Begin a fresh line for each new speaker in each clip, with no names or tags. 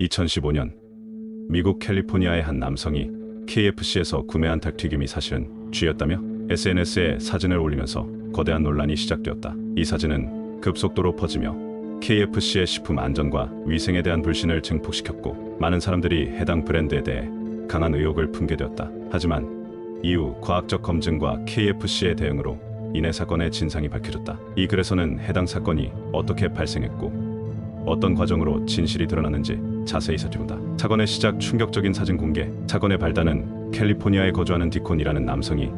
2015년 미국 캘리포니아의 한 남성이 KFC에서 구매한 닭튀김이 사실은 쥐였다며 SNS에 사진을 올리면서 거대한 논란이 시작되었다. 이 사진은 급속도로 퍼지며 KFC의 식품 안전과 위생에 대한 불신을 증폭시켰고, 많은 사람들이 해당 브랜드에 대해 강한 의혹을 품게 되었다. 하지만 이후 과학적 검증과 KFC의 대응으로 인해 사건의 진상이 밝혀졌다. 이 글에서는 해당 사건이 어떻게 발생했고 어떤 과정으로 진실이 드러났는지 자세히 살펴본다. 사건의 시작, 충격적인 사진 공개. 사건의 발단은 캘리포니아에 거주하는 디콘이라는 남성이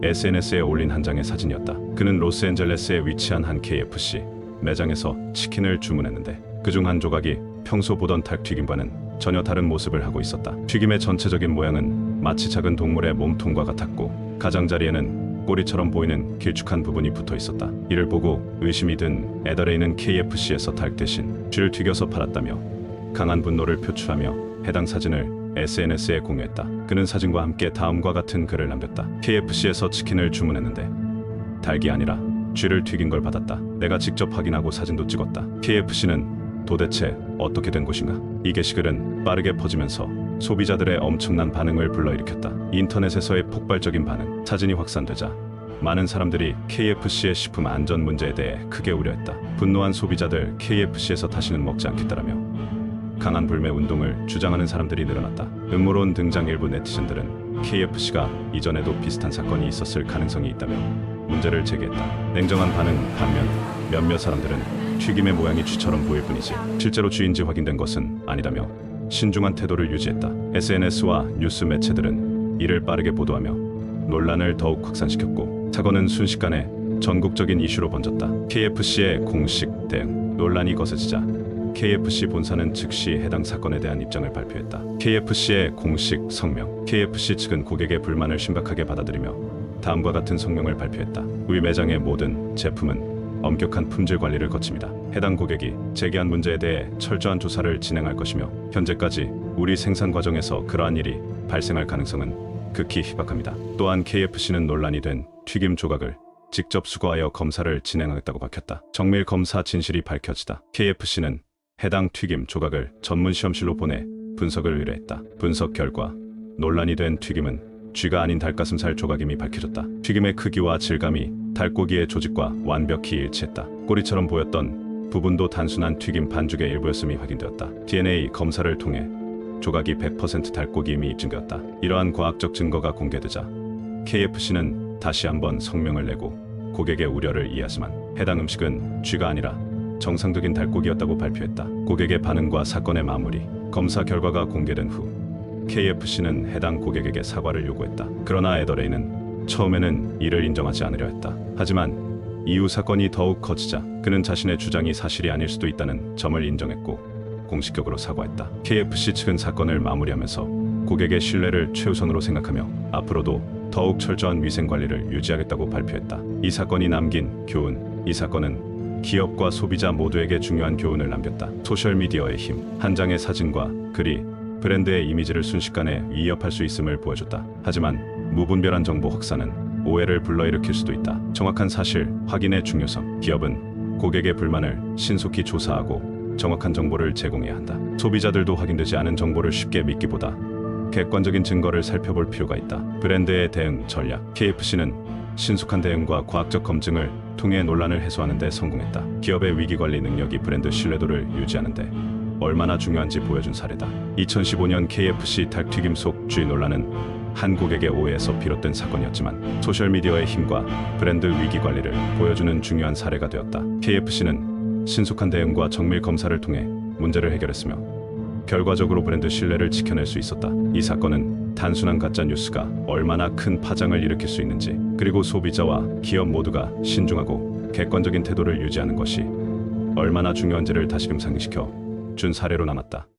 SNS에 올린 한 장의 사진이었다. 그는 로스앤젤레스에 위치한 한 KFC 매장에서 치킨을 주문했는데 그중 한 조각이 평소 보던 닭튀김과는 전혀 다른 모습을 하고 있었다. 튀김의 전체적인 모양은 마치 작은 동물의 몸통과 같았고, 가장자리에는 꼬리처럼 보이는 길쭉한 부분이 붙어 있었다. 이를 보고 의심이 든 에더레이는 KFC에서 닭 대신 쥐를 튀겨서 팔았다며 강한 분노를 표출하며 해당 사진을 SNS에 공유했다. 그는 사진과 함께 다음과 같은 글을 남겼다. KFC에서 치킨을 주문했는데 닭이 아니라 쥐를 튀긴 걸 받았다. 내가 직접 확인하고 사진도 찍었다. KFC는 도대체 어떻게 된 곳인가? 이 게시글은 빠르게 퍼지면서 소비자들의 엄청난 반응을 불러일으켰다. 인터넷에서의 폭발적인 반응. 사진이 확산되자 많은 사람들이 KFC의 식품 안전 문제에 대해 크게 우려했다. 분노한 소비자들, KFC에서 다시는 먹지 않겠다라며 강한 불매 운동을 주장하는 사람들이 늘어났다. 음모론 등장. 일부 네티즌들은 KFC가 이전에도 비슷한 사건이 있었을 가능성이 있다며 문제를 제기했다. 냉정한 반응 반면 몇몇 사람들은 튀김의 모양이 쥐처럼 보일 뿐이지 실제로 쥐인지 확인된 것은 아니라며 신중한 태도를 유지했다. SNS와 뉴스 매체들은 이를 빠르게 보도하며 논란을 더욱 확산시켰고, 사건은 순식간에 전국적인 이슈로 번졌다. KFC의 공식 대응. 논란이 거세지자 KFC 본사는 즉시 해당 사건에 대한 입장을 발표했다. KFC의 공식 성명. KFC 측은 고객의 불만을 심각하게 받아들이며 다음과 같은 성명을 발표했다. 우리 매장의 모든 제품은 엄격한 품질 관리를 거칩니다. 해당 고객이 제기한 문제에 대해 철저한 조사를 진행할 것이며, 현재까지 우리 생산 과정에서 그러한 일이 발생할 가능성은 극히 희박합니다. 또한 KFC는 논란이 된 튀김 조각을 직접 수거하여 검사를 진행하겠다고 밝혔다. 정밀 검사 진실이 밝혀지다 KFC는 해당 튀김 조각을 전문 시험실로 보내 분석을 의뢰했다. 분석 결과 논란이 된 튀김은 쥐가 아닌 닭가슴살 조각임이 밝혀졌다. 튀김의 크기와 질감이 닭고기의 조직과 완벽히 일치했다. 꼬리처럼 보였던 부분도 단순한 튀김 반죽의 일부였음이 확인되었다. DNA 검사를 통해 조각이 100% 닭고기임이 입증되었다. 이러한 과학적 증거가 공개되자 KFC는 다시 한번 성명을 내고 고객의 우려를 이해하지만 해당 음식은 쥐가 아니라 정상적인 닭고기였다고 발표했다. 고객의 반응과 사건의 마무리. 검사 결과가 공개된 후 KFC는 해당 고객에게 사과를 요구했다. 그러나 에더레이는 처음에는 이를 인정하지 않으려 했다. 하지만 이후 사건이 더욱 커지자 그는 자신의 주장이 사실이 아닐 수도 있다는 점을 인정했고 공식적으로 사과했다. KFC 측은 사건을 마무리하면서 고객의 신뢰를 최우선으로 생각하며 앞으로도 더욱 철저한 위생 관리를 유지하겠다고 발표했다. 이 사건이 남긴 교훈. 이 사건은 기업과 소비자 모두에게 중요한 교훈을 남겼다. 소셜미디어의 힘. 한 장의 사진과 글이 브랜드의 이미지를 순식간에 위협할 수 있음을 보여줬다. 하지만 무분별한 정보 확산은 오해를 불러일으킬 수도 있다. 정확한 사실 확인의 중요성. 기업은 고객의 불만을 신속히 조사하고 정확한 정보를 제공해야 한다. 소비자들도 확인되지 않은 정보를 쉽게 믿기보다 객관적인 증거를 살펴볼 필요가 있다. 브랜드의 대응 전략. KFC는 신속한 대응과 과학적 검증을 통해 논란을 해소하는 데 성공했다. 기업의 위기관리 능력이 브랜드 신뢰도를 유지하는 데 얼마나 중요한지 보여준 사례다. 2015년 KFC 닭튀김 속 쥐 논란은 한 고객의 오해에서 비롯된 사건이었지만 소셜미디어의 힘과 브랜드 위기관리를 보여주는 중요한 사례가 되었다. KFC는 신속한 대응과 정밀 검사를 통해 문제를 해결했으며 결과적으로 브랜드 신뢰를 지켜낼 수 있었다. 이 사건은 단순한 가짜 뉴스가 얼마나 큰 파장을 일으킬 수 있는지, 그리고 소비자와 기업 모두가 신중하고 객관적인 태도를 유지하는 것이 얼마나 중요한지를 다시금 상기시켜 준 사례로 남았다.